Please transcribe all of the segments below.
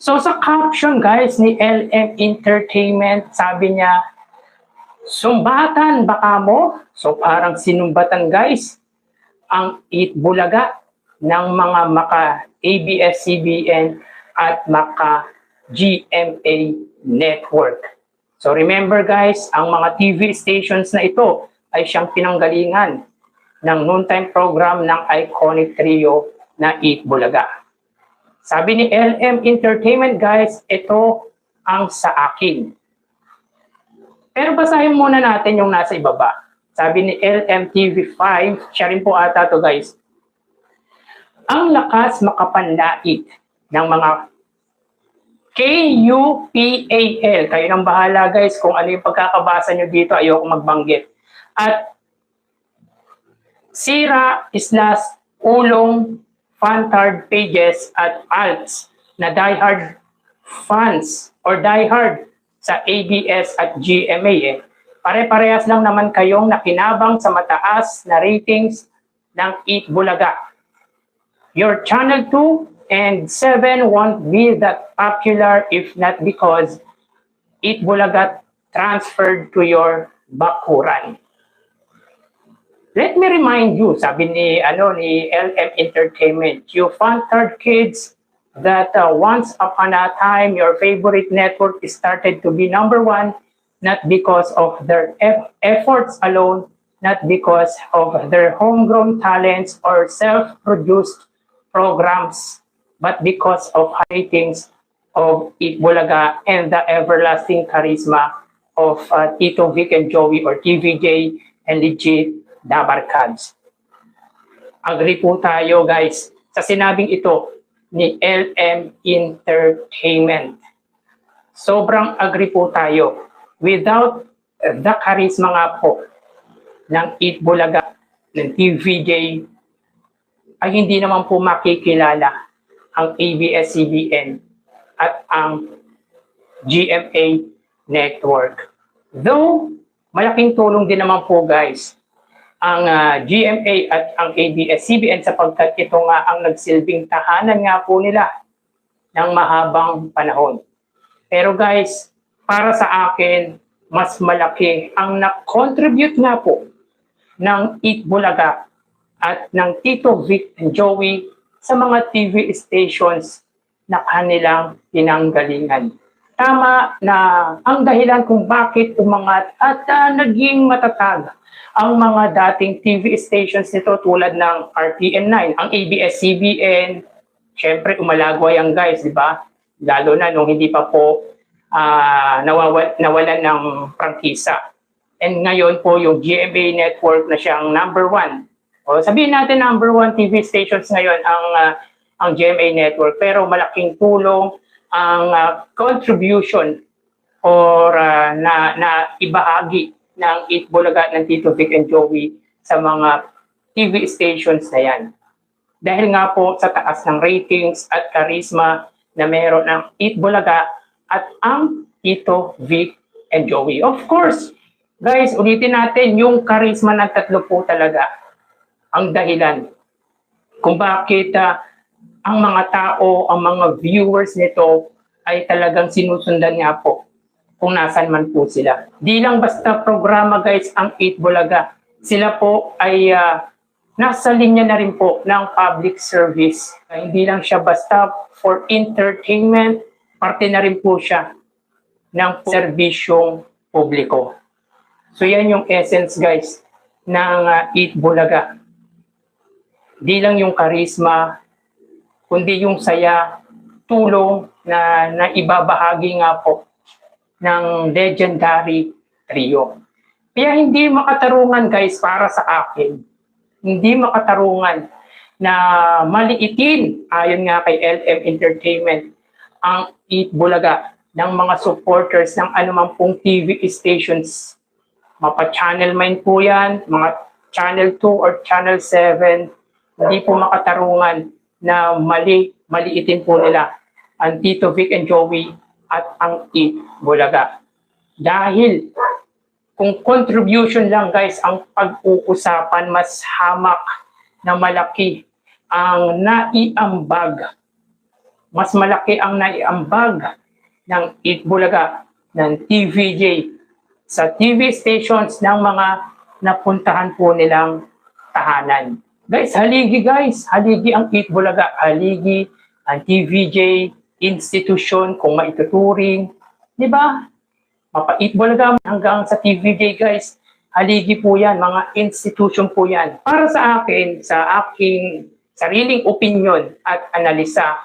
So sa caption guys ni LM Entertainment, sabi niya, sumbatan baka mo? So parang sinumbatan guys ang Eat Bulaga ng mga maka ABS-CBN at maka GMA Network. So remember guys, ang mga TV stations na ito ay siyang pinanggalingan ng noontime program ng iconic trio na Eat Bulaga. Sabi ni LM Entertainment guys, ito ang sa akin. Pero basahin muna natin yung nasa ibaba. Sabi ni LMTV5, siya rin po ata to guys. Ang lakas makapanlait ng mga KUPAL. Kayo nang bahala guys kung ano yung pagkakabasa nyo dito, ayoko magbanggit. At sira islas ulong fantard pages at alts na diehard fans or diehard sa ABS at GMA pare-parehas lang naman kayong nakinabang sa mataas na ratings ng Eat Bulaga. Your Channel 2 and 7 won't be that popular if not because Eat Bulaga transferred to your bakuran. Let me remind you, sabi ni LM Entertainment, you fantard kids that once upon a time your favorite network started to be number one, not because of their efforts alone, not because of their homegrown talents or self-produced programs, but because of ratings of Eat Bulaga and the everlasting charisma of Tito Vic and Joey or TVJ and Legit Dabarkads. Agree po tayo guys sa sinabing ito ni LM Entertainment. Sobrang agree po tayo. Without the charisma nga po ng Eat Bulaga, ng TVJ, ay hindi naman po makikilala ang ABS-CBN at ang GMA Network. Though, malaking tulong din naman po guys ang GMA at ang ABS-CBN sapagkat ito nga ang nagsilbing tahanan nga po nila ng mahabang panahon. Pero guys, para sa akin, mas malaki ang na-contribute nga po ng Eat Bulaga at ng Tito Vic and Joey sa mga TV stations na kanilang pinanggalingan. Tama na ang dahilan kung bakit umangat at naging matatag ang mga dating TV stations nito tulad ng RTN9, ang ABS-CBN, syempre umalagway ang guys, di ba? Lalo na nung hindi pa po nawalan ng prangkisa. And ngayon po yung GMA Network na siyang number one. O sabihin natin number one TV stations ngayon ang GMA Network, pero malaking tulong ang contribution or na ibahagi ng Eat Bulaga ng Tito Vic and Joey sa mga TV stations na yan. Dahil nga po sa taas ng ratings at charisma na meron ng Eat Bulaga at ang Tito Vic and Joey. Of course, guys, ulitin natin yung charisma ng tatlo po talaga ang dahilan kung bakit ang mga tao, ang mga viewers nito ay talagang sinusundan nga po kung nasan man po sila. Di lang basta programa guys ang Eat Bulaga. Sila po ay nasa linya na rin po ng public service. Hindi lang siya basta for entertainment, parte na rin po siya ng serbisyong publiko. So yan yung essence guys ng Eat Bulaga. Di lang yung charisma, kundi yung saya, tulong na ibabahagi nga po ng legendary trio. Kaya hindi makatarungan guys para sa akin. Hindi makatarungan na maliitin ayon nga kay LM Entertainment ang Eat Bulaga ng mga supporters ng anumang pong TV stations. Mapa-channel 9 po yan, mga channel 2 or channel 7, hindi po makatarungan na maliitin po nila ang Tito Vic and Joey at ang Eat Bulaga. Dahil kung contribution lang guys ang pag-uusapan, mas hamak na malaki ang naiambag mas malaki ang naiambag ng Itbulaga, ng TVJ sa TV stations ng mga napuntahan po nilang tahanan. Guys, haligi ang Itbulaga, haligi ang TVJ institution kung maituturing, di ba? Mapa-Itbulaga hanggang sa TVJ guys, haligi po yan, mga institution po yan. Para sa akin, sa aking sariling opinion at analisa,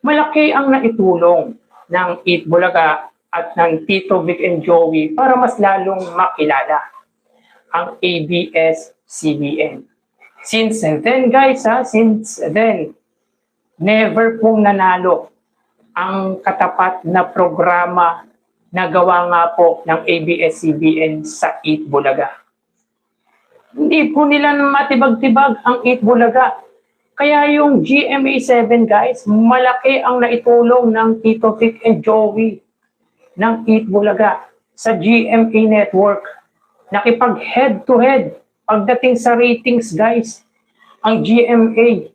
malaki ang naitulong ng Itbulaga at ng Tito Vic and Joey para mas lalong makilala ang ABS-CBN. Since then guys, since then, never pong nanalo ang katapat na programa na gawa nga po ng ABS-CBN sa Itbulaga. Hindi po nila matibag-tibag ang Itbulaga. Kaya yung GMA7 guys, malaki ang naitulong ng Tito Vic and Joey ng Itbulaga sa GMA network. Nakipag head-to-head pagdating sa ratings guys, ang GMA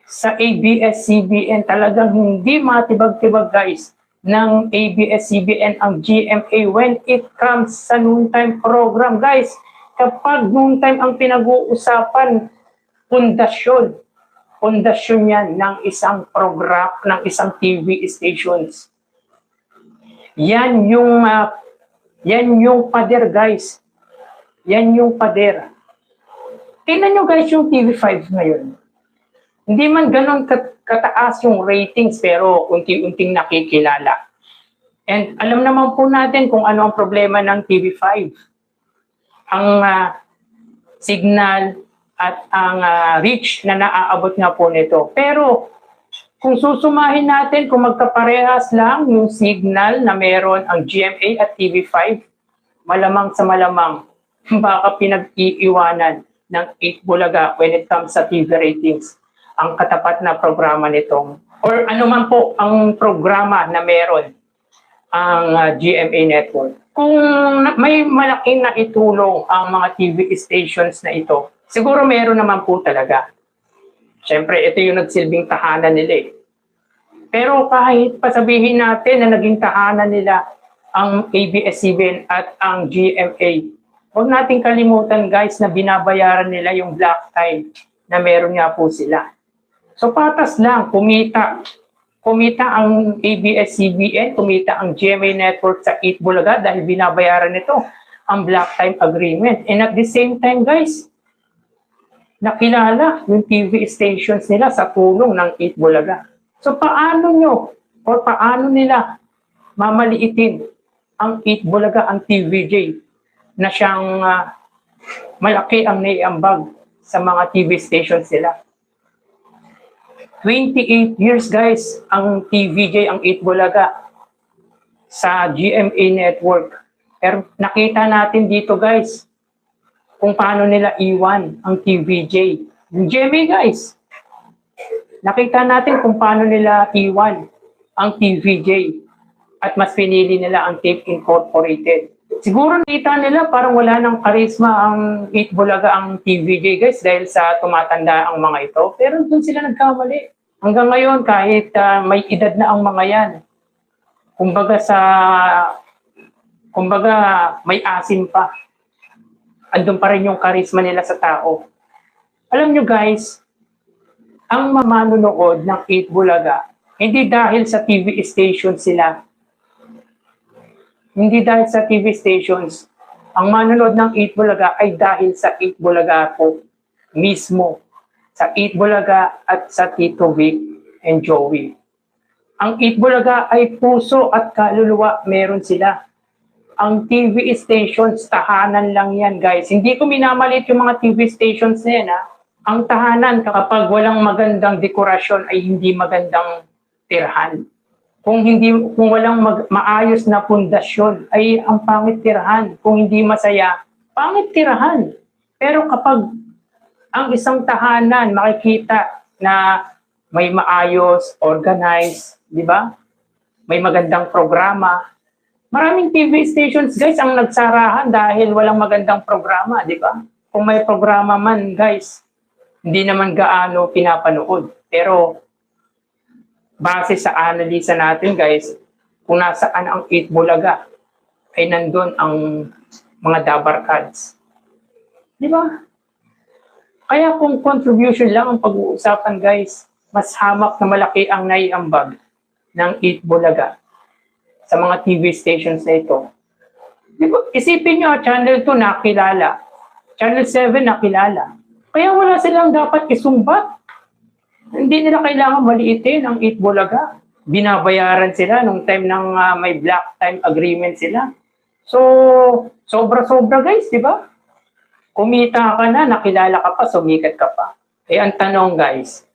sa ABS-CBN talagang hindi matibag-tibag guys ng ABS-CBN ang GMA when it comes sa noontime program guys. Kapag noontime ang pinag-uusapan, pundasyon yan ng isang program, ng isang TV stations. Yan yung pader guys. Yan yung pader. Tingnan nyo guys yung TV5 ngayon. Hindi man ganon kataas yung ratings pero unti-unting nakikilala. And alam naman po natin kung ano ang problema ng TV5. Ang signal at ang reach na naaabot nga po nito. Pero kung susumahin natin, kung magkaparehas lang yung signal na meron ang GMA at TV5, malamang sa malamang baka pinag-iiwanan ng Itbulaga when it comes sa TV ratings ang katapat na programa nitong or ano man po ang programa na meron ang GMA network. Kung may malaking naitulong ang mga TV stations na ito, siguro meron naman po talaga. Siyempre, ito yung nagsilbing tahanan nila eh. Pero kahit pasabihin natin na naging tahanan nila ang ABS-CBN at ang GMA, huwag nating kalimutan guys na binabayaran nila yung black time na meron nga po sila. So patas lang, kumita ang ABS-CBN, kumita ang GMA network sa Itbulaga dahil binabayaran nito ang black time agreement. And at the same time guys, nakilala yung TV stations nila sa tulong ng Itbulaga. So paano nila mamaliitin ang Itbulaga, ang TVJ na siyang malaki ang naiambag sa mga TV stations nila. 28 years guys ang TVJ, ang Itbulaga sa GMA network. Pero nakita natin dito guys kung paano nila iwan ang TVJ. Yung GMA guys, nakita natin kung paano nila iwan ang TVJ at mas pinili nila ang Tape Incorporated. Siguro nakita nila parang wala ng karisma ang Itbulaga, ang TVJ guys dahil sa tumatanda ang mga ito. Pero doon sila nagkamali. Hanggang ngayon kahit may edad na ang mga yan, kumbaga may asim pa. Andun pa rin yung karisma nila sa tao. Alam nyo guys, ang manonood ng Itbulaga, hindi dahil sa TV station sila. Hindi dahil sa TV stations. Ang manonood ng Itbulaga ay dahil sa Itbulaga po mismo. Sa Itbulaga at sa Tito Vic and Joey. Ang Itbulaga ay puso at kaluluwa, meron sila. Ang TV stations, tahanan lang yan guys. Hindi ko minamalit yung mga TV stations na yan ha. Ang tahanan kapag walang magandang dekorasyon ay hindi magandang tirhan. Kung walang maayos na pundasyon ay ang pangit tirhan. Kung hindi masaya, pangit tirhan. Pero kapag ang isang tahanan makikita na may maayos, organized, di ba? May magandang programa. Maraming TV stations guys ang nagsarahan dahil walang magandang programa, di ba? Kung may programa man guys, hindi naman gaano pinapanood. Pero base sa analisa natin guys, kung nasaan ang 8 Bulaga, ay nandun ang mga Dabar Cards. Di ba? Kaya kung contribution lang ang pag-uusapan guys, mas hamak na malaki ang naiambag ng 8 Bulaga sa mga TV stations na ito. Di ba? Isipin nyo, Channel 2 nakilala, Channel 7 nakilala. Kaya wala silang dapat isumbat. Hindi nila kailangan maliitin ang 8 Bulaga. Binabayaran sila nung time ng may black time agreement sila. So, sobra-sobra guys, di ba? Kumita ka na, nakilala ka pa, sumikat ka pa. Eh, ang tanong guys,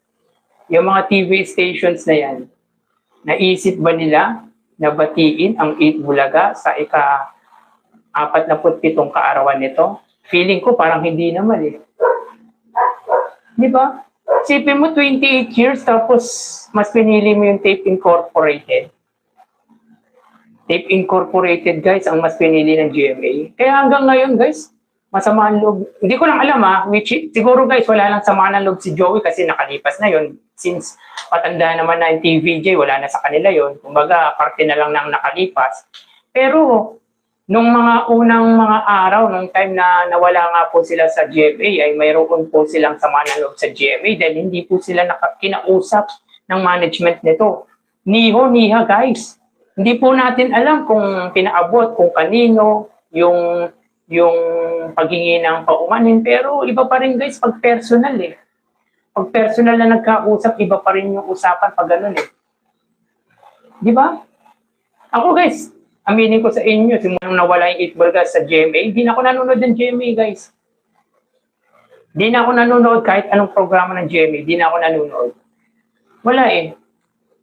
yung mga TV stations na yan, naisip ba nila na batiin ang 8 Bulaga sa ika-47 kaarawan nito? Feeling ko parang hindi naman eh. Di ba? Sipin mo 28 years tapos mas pinili mo yung Tape Incorporated. Tape Incorporated guys ang mas pinili ng GMA. Kaya hanggang ngayon guys, masama ang loob. Hindi ko lang alam siguro guys wala lang sama ng loob si Joey kasi nakalipas na yon. Since patanda naman na yung TVJ, wala na sa kanila yon. Kumbaga parte na lang ng nakalipas. Pero nung mga unang mga araw, nung time na nawala nga po sila sa GMA, ay mayroon po silang sama ng loob sa GMA dahil hindi po sila kinausap ng management nito. Niha guys. Hindi po natin alam kung pinaabot, kung kanino, yung paghingi ng paumanin. Pero iba pa rin guys pag personal eh. Pag personal na nagkausap, iba pa rin yung usapan pag ganun eh. Di ba? Ako guys, aminin ko sa inyo, simulang nawala yung 8 Bulaga sa GMA, hindi na ako nanonood ng GMA, guys. Hindi na ako nanonood kahit anong programa ng GMA, hindi na ako nanonood. Wala eh.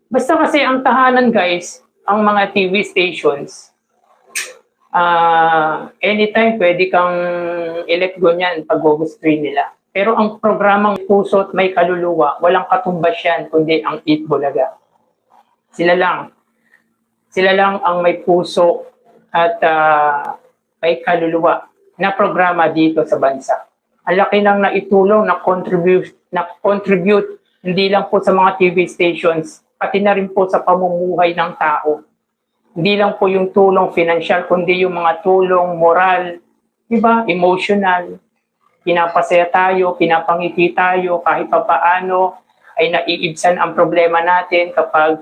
Basta kasi ang tahanan, guys, ang mga TV stations, anytime pwede kang i-let go niyan pag gugustuhin nila. Pero ang programang Puso at May Kaluluwa, walang katumbas yan, kundi ang 8 Bulaga. Sila lang ang may puso at may kaluluwa na programa dito sa bansa. Ang laki nang naitulong, na-contribute hindi lang po sa mga TV stations, pati na rin po sa pamumuhay ng tao. Hindi lang po yung tulong financial, kundi yung mga tulong moral, diba? Emotional. Pinapasaya tayo, pinapangiti tayo, kahit pa paano ay naiibsan ang problema natin kapag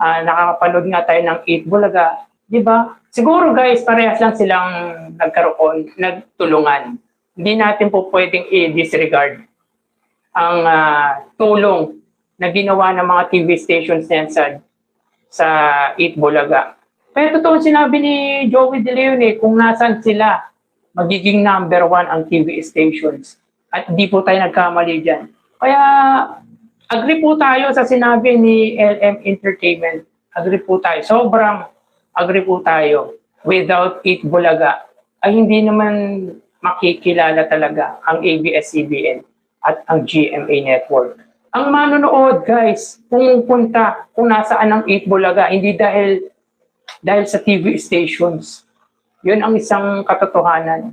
nakakapanood nga tayo ng 8 Bulaga, di ba? Siguro guys, parehas lang silang nagtulungan. Hindi natin po pwedeng i-disregard ang tulong na ginawa ng mga TV stations na yan sa 8 Bulaga. Pero totoo sinabi ni Joey De Leon kung nasan sila, magiging number 1 ang TV stations. At di po tayo nagkamali dyan. Kaya agree po tayo sa sinabi ni LM Entertainment. Agree po tayo. Sobrang agree po tayo. Without 8 Bulaga, ay hindi naman makikilala talaga ang ABS-CBN at ang GMA Network. Ang manonood, guys, pumunta kung nasaan ang 8 Bulaga, hindi dahil sa TV stations. Yun ang isang katotohanan.